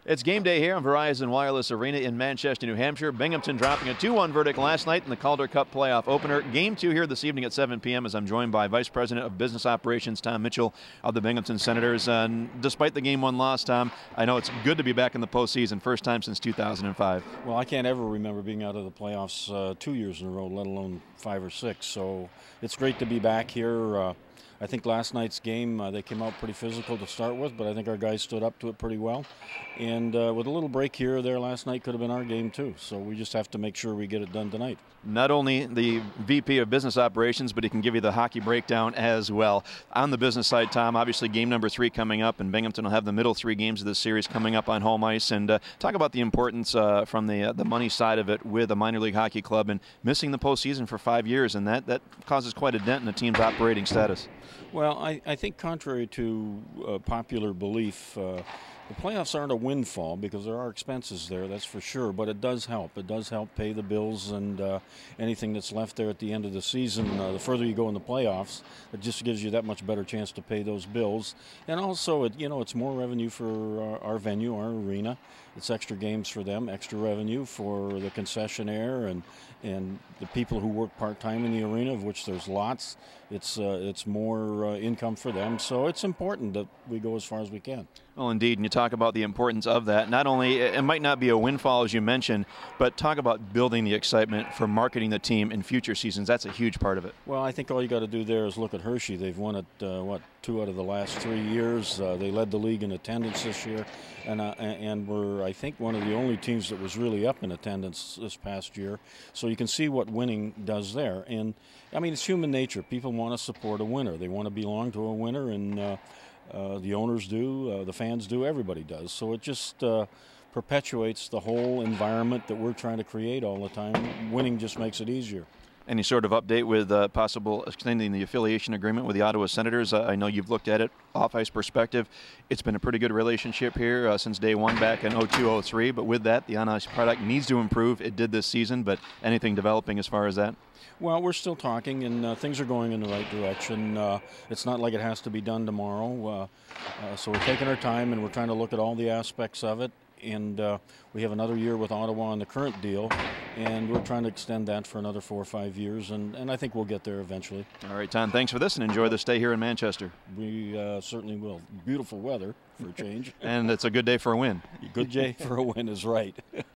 It's game day here on Verizon Wireless Arena in Manchester, New Hampshire. Binghamton dropping a 2-1 verdict last night in the Calder Cup playoff opener. Game 2 here this evening at 7 p.m. as I'm joined by Vice President of Business Operations, Tom Mitchell of the Binghamton Senators. Despite the Game 1 loss, Tom, I know it's good to be back in the postseason, first time since 2005. Well, I can't ever remember being out of the playoffs 2 years in a row, let alone 5 or 6. So it's great to be back here. I think last night's game, they came out pretty physical to start with, but I think our guys stood up to it pretty well. And with a little break here or there last night could have been our game too. So we just have to make sure we get it done tonight. Not only the VP of Business Operations, but he can give you the hockey breakdown as well. On the business side, Tom, obviously game number 3 coming up, and Binghamton will have the middle 3 games of this series coming up on home ice. And talk about the importance from the money side of it with a minor league hockey club and missing the postseason for 5 years, and that causes quite a dent in the team's operating status. Well, I think contrary to popular belief, the playoffs aren't a windfall because there are expenses there, that's for sure, but it does help. It does help pay the bills and anything that's left there at the end of the season. The further you go in the playoffs, it just gives you that much better chance to pay those bills. And also, it's more revenue for our venue, our arena. It's extra games for them, extra revenue for the concessionaire and the people who work part-time in the arena, of which there's lots. It's more income for them, so it's important that we go as far as we can. Well, indeed, and you talk about the importance of that. Not only, it might not be a windfall, as you mentioned, but talk about building the excitement for marketing the team in future seasons. That's a huge part of it. Well, I think all you got to do there is look at Hershey. They've won it, 2 out of the last 3 years. They led the league in attendance this year, and were, I think, one of the only teams that was really up in attendance this past year. So you can see what winning does there. And, I mean, it's human nature. People want to support a winner. They want to belong to a winner, and the owners do, the fans do, everybody does. So it just perpetuates the whole environment that we're trying to create all the time. Winning just makes it easier. Any sort of update with possible extending the affiliation agreement with the Ottawa Senators? I know you've looked at it off-ice perspective. It's been a pretty good relationship here since day one back in 02-03, but with that, the on-ice product needs to improve. It did this season, but anything developing as far as that? Well, we're still talking, and things are going in the right direction. It's not like it has to be done tomorrow. So we're taking our time, and we're trying to look at all the aspects of it. And we have another year with Ottawa on the current deal, and we're trying to extend that for another 4 or 5 years, and I think we'll get there eventually. All right, Tom, thanks for this, and enjoy the stay here in Manchester. We certainly will. Beautiful weather for a change. And it's a good day for a win. A good day for a win is right.